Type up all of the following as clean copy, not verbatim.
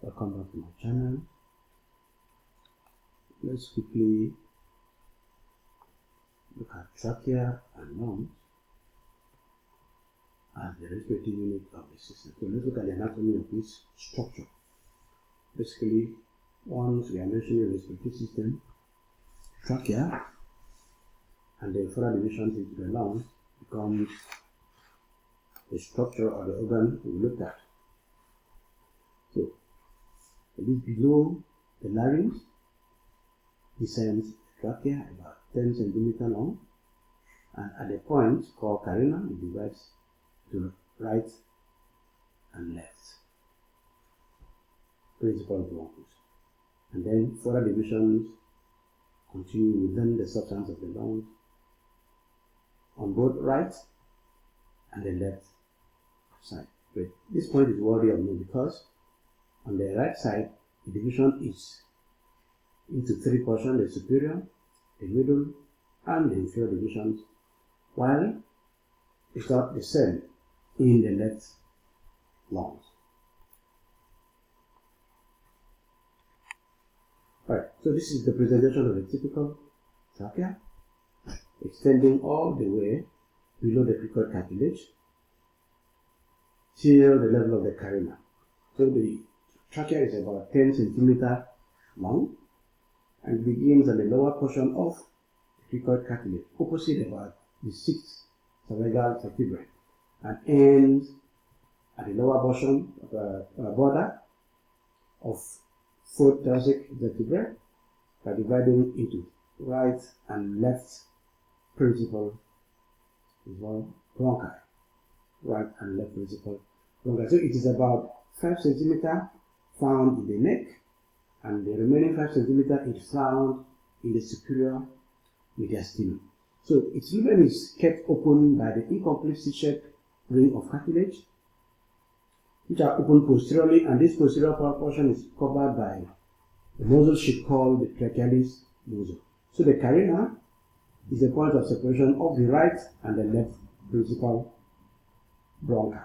Welcome back to my channel. Let's quickly look at trachea and lungs as the respiratory unit of the system. So let's look at the anatomy of this structure. Basically, once we are mentioning the respiratory system, trachea, and the further divisions into the lungs becomes the structure or the organ we looked at. So it is below the larynx, descends trachea about 10 centimeters long, and at the point called carina, it divides to right and left, principal bronchus, and then further divisions continue within the substance of the lungs on both right and the left side. But this point is worthy of note because on the right side, the division is into three portions: the superior, the middle, and the inferior divisions, while it's not the same in the left lungs. Right, so this is the presentation of a typical trachea, extending all the way below the cricoid cartilage till the level of the carina. So the trachea is about 10 centimeters long and begins at the lower portion of the cricoid cartilage, opposite about the 6th cervical vertebrae, and ends at the lower portion of the border of 4th thoracic vertebrae by dividing into right and left principal bronchi. Right and left principal bronchi. So it is about 5 centimeters found in the neck, and the remaining 5 centimeters is found in the superior mediastinum. So its lumen is kept open by the incomplete C-shaped ring of cartilage, which are open posteriorly, and this posterior portion is covered by the muscle sheath called the trachealis muscle. So the carina is the point of separation of the right and the left principal bronchi.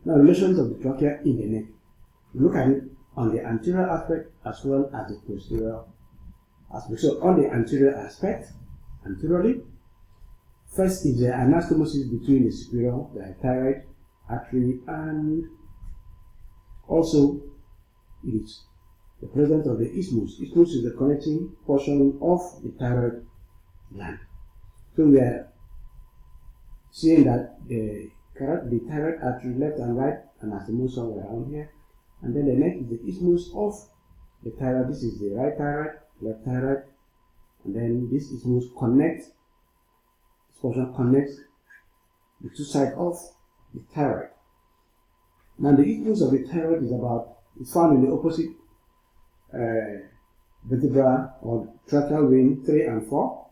Now, relations of the trachea in the neck. We look at it on the anterior aspect as well as the posterior aspect. So on the anterior aspect, anteriorly, first is the anastomosis between the superior, the thyroid artery, and also it is the presence of the isthmus. Isthmus is the connecting portion of the thyroid gland. So we are seeing that the thyroid artery left and right anastomosis somewhere around here, and then the neck is the isthmus of the thyroid. This is the right thyroid, left thyroid, and then this isthmus connects. This portion connects the two sides of the thyroid. Now the isthmus of the thyroid is found in the opposite vertebra or tracheal vein 3 and 4,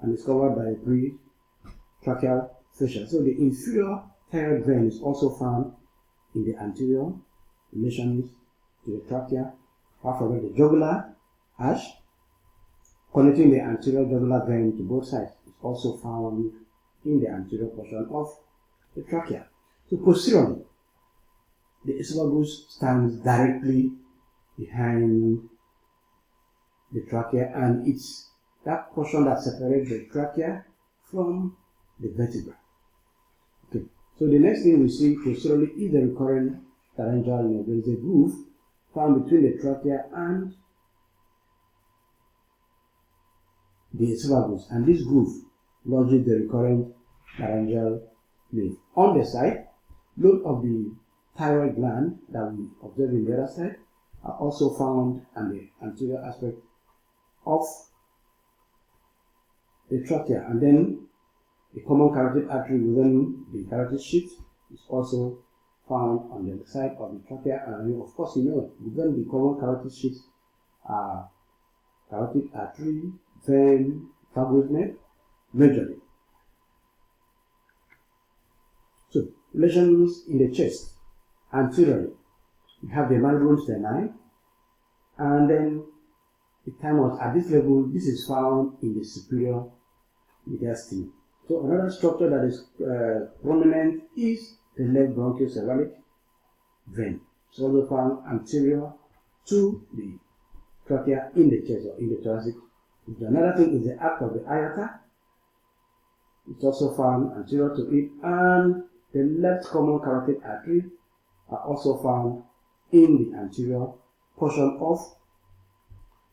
and is covered by pre-tracheal fascia. So the inferior thyroid vein is also found in the anterior relations to the trachea. However, the jugular arch connecting the anterior jugular vein to both sides is also found in the anterior portion of the trachea. So posteriorly, the esophagus stands directly behind the trachea, and it's that portion that separates the trachea from the vertebra. Okay, so the next thing we see posteriorly is the recurrent laryngeal nerve. There is a groove found between the trachea and the esophagus, and this groove lodges the recurrent laryngeal nerve. On the side, lobe of the thyroid gland that we observe in the other side are also found on the anterior aspect of the trachea, and then the common carotid artery within the carotid sheath is also found on the side of the trachea. And of course, you know, within the common carotid sheath are carotid artery, vein, vagus nerve, majorly. So relations in the chest. Anteriorly, we have the mandible sternum, and then the thymus. At this level, this is found in the superior mediastinum. So another structure that is prominent is the left bronchiocephalic vein. It's also found anterior to the trachea in the chest or in the thoracic. Another thing is the arc of the aorta. It's also found anterior to it, and the left common carotid artery are also found in the anterior portion of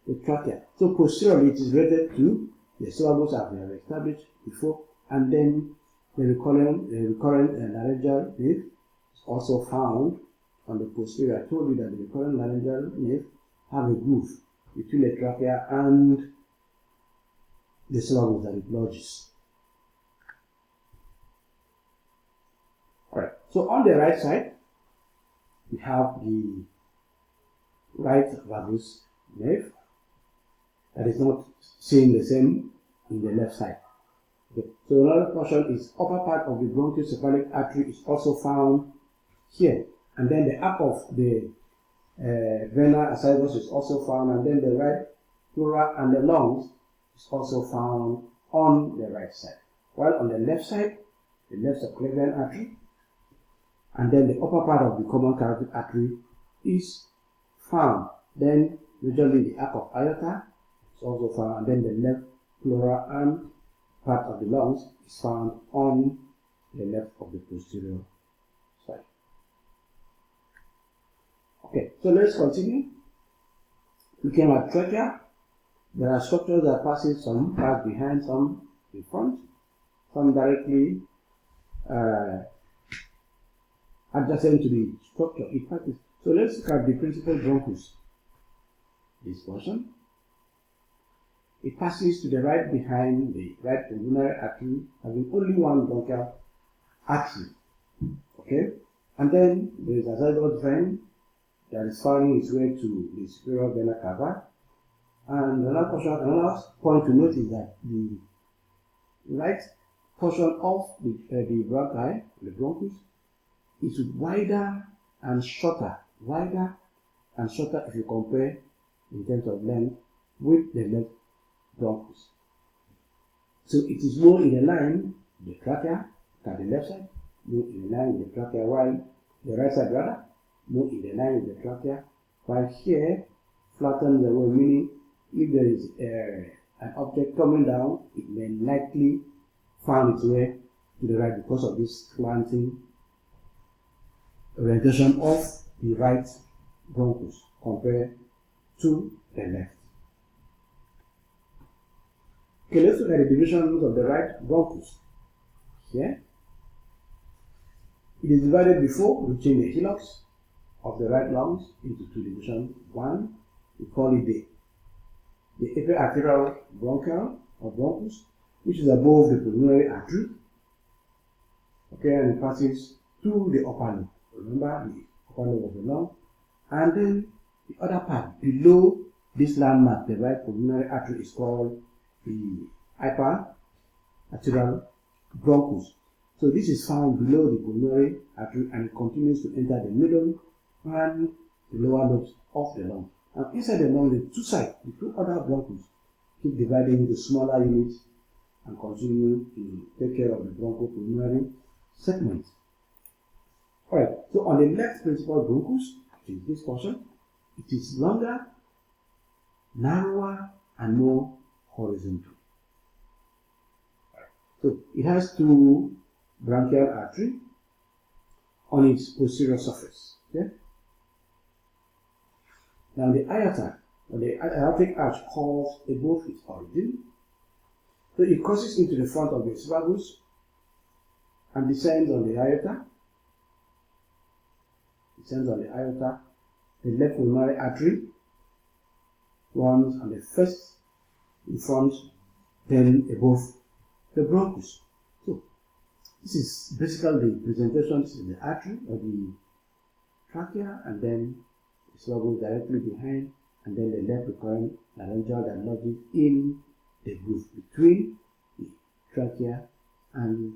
the trachea. So posteriorly, it is related to the esophagus, as we have established before, and then the recurrent laryngeal nerve is also found on the posterior. I told you that the recurrent laryngeal nerve have a groove between the trachea and the esophagus that it lodges. Alright, so on the right side, we have the right valgus nerve that is not seen the same in the left side. Okay. So another portion is upper part of the bronchocephalic artery is also found here, and then the arc of the vena ascendens is also found, and then the right pleura and the lungs is also found on the right side. While on the left side, the left subclavian artery, and then the upper part of the common carotid artery is found. Then usually the arc of aorta is also found, and then the left pleura and part of the lungs is found on the left of the posterior side. Okay, so let's continue. Looking at trachea, there are structures that passes, some pass behind, some in front, some directly adjacent to the structure it passes. So let's look at the principal bronchus. This portion. It passes to the right behind the right pulmonary artery, having only one bronchial artery. Okay? And then there is a xygoid vein that is finding its way to the superior vena cava. And another point to note is that the right portion of the bronchi, the bronchus, is wider and shorter if you compare in terms of length with the left bronchus. So it is more in line with the trachea than the left side, more in line with the trachea, while the right side rather, more in line with the trachea, while here flattens the way, meaning if there is an object coming down, it may likely find its way to the right because of this slanting orientation of the right bronchus compared to the left. Okay, let's look at the divisions of the right bronchus. Here, it is divided before reaching the hillox of the right lungs into two divisions. One, we call it the epiarterial bronchial or bronchus, which is above the pulmonary artery. Okay, and it passes to the upper lobe. Remember the upper lobe of the lung, and then the other part below this landmark, the right pulmonary artery, is called the hyperarterial bronchus. So this is found below the pulmonary artery and it continues to enter the middle and the lower lobes of the lung. And inside the lung, the two sides, the two other bronchus, keep dividing into smaller units and continue to take care of the bronchopulmonary segment. Alright, so on the left principal bronchus, which is this portion, it is longer, narrower, and more horizontal. So it has two bronchial arteries on its posterior surface. Okay? Now the aorta, or the aortic arch, curves above its origin. So it crosses into the front of the esophagus and descends on the aorta. The left pulmonary artery runs on the first in front, then above the bronchus. So this is basically the presentation. This is the artery or the trachea, and then the esophagus directly behind, and then the left recurrent laryngeal that lodges in the groove between the trachea and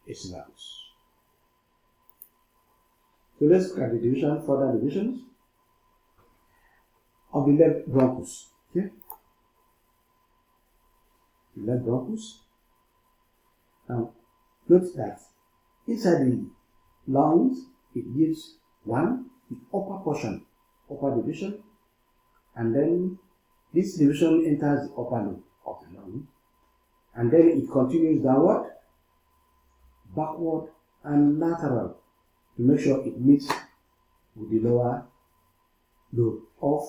esophagus. So let's look at the further divisions of the left bronchus. Okay? The left bronchus. Now, note that inside the lungs, it gives one the upper portion, upper division, and then this division enters the upper lobe of the lung, and then it continues downward, backward, and lateral to make sure it meets with the lower lobe of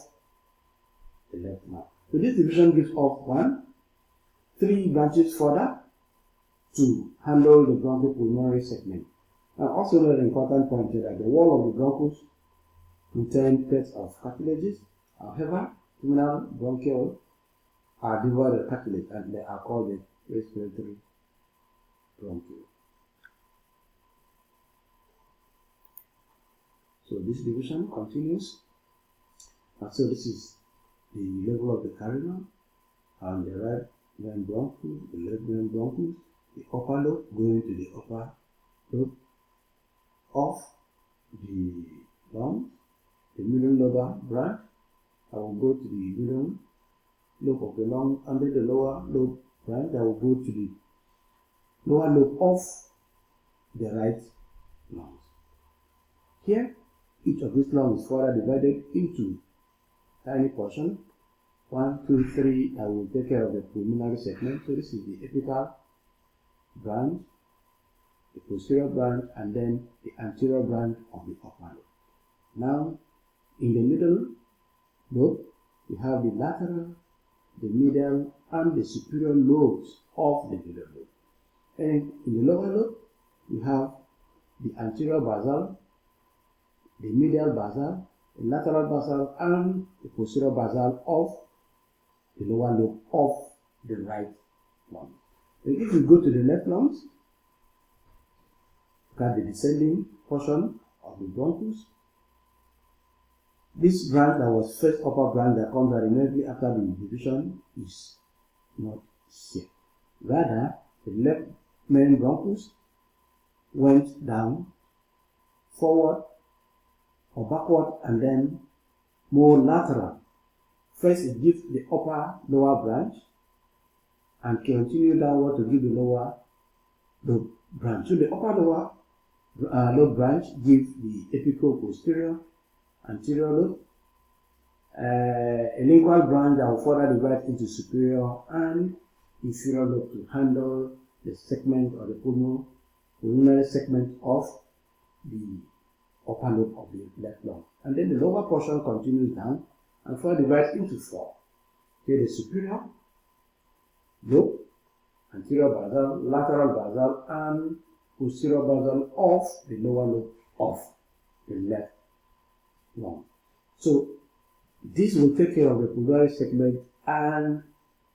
the left lung. So this division gives off 3 branches further to handle the bronchopulmonary segment. Now, also another important point here that the wall of the bronchus contains pairs of cartilages. However, terminal bronchioles are devoid of cartilage and they are called the respiratory bronchioles. So this division continues. And so this is the level of the carina, and the right main bronchus, the left main bronchus, the upper lobe going to the upper lobe of the lungs, the middle lobar branch. I will go to the middle lobe of the lung, and then the lower lobe branch. I will go to the lower lobe of the right lungs. Here, each of these lungs is further divided into tiny portion. 1, 2, 3. I will take care of the pulmonary segment. So this is the apical branch, the posterior branch, and then the anterior branch of the upper lobe. Now, in the middle lobe, we have the lateral, the medial, and the superior lobes of the middle lobe. And in the lower lobe, we have the anterior basal, the medial basal, the lateral basal, and the posterior basal of the lower lobe of the right lung. And if we go to the left lungs, look at the descending portion of the bronchus. This branch that was first upper branch that comes out immediately after the division is not here. Rather, the left main bronchus went down, forward or backward, and then more lateral. First, it gives the upper lower branch and continue downward to give the lower lobe branch. So the upper lower lobe branch gives the apical posterior, anterior lobe, a lingual branch that will further divide into superior and inferior lobe to handle the segment or the pulmonary segment of the upper lobe of the left lung. And then the lower portion continues down and further divides into 4. Okay, the superior lobe, anterior basal, lateral basal, and posterior basal of the lower lobe of the left lung. So this will take care of the pulmonary segment, and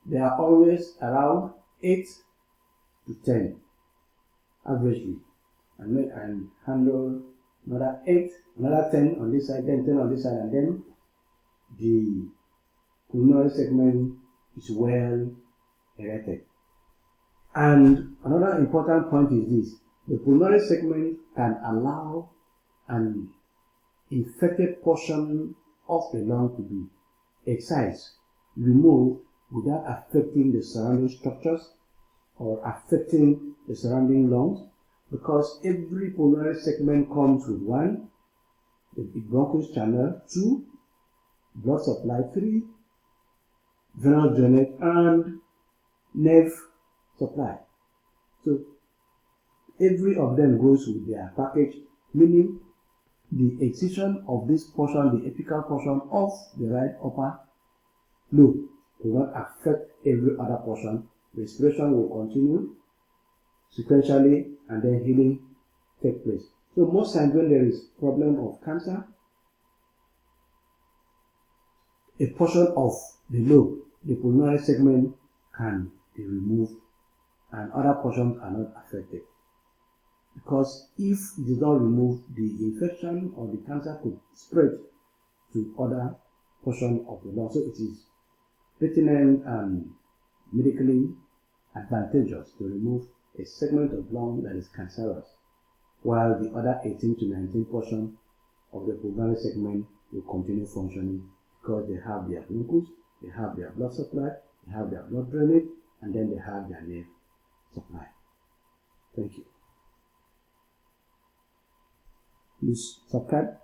they are always around 8 to 10 averagely, and handle another 8, another 10 on this side, then 10 on this side, and then the pulmonary segment is well erected. And another important point is this: the pulmonary segment can allow an infected portion of the lung to be excised, removed without affecting the surrounding structures or affecting the surrounding lungs, because every pulmonary segment comes with 1, the bronchus channel, 2, blood supply, 3, venous drainage, and nerve supply. So every of them goes with their package, meaning the excision of this portion, the apical portion of the right upper lobe, will not affect every other portion. Respiration will continue sequentially, and then healing take place. So most times when there is problem of cancer, a portion of the lobe, the pulmonary segment, can be removed and other portions are not affected. Because if it is not removed, the infection or the cancer could spread to other portions of the lung. So it is pertinent and medically advantageous to remove a segment of lung that is cancerous, while the other 18 to 19 portions of the pulmonary segment will continue functioning, because they have their bronchus, they have their blood supply, they have their blood drainage, and then they have their nerve supply. Thank you. Please subscribe.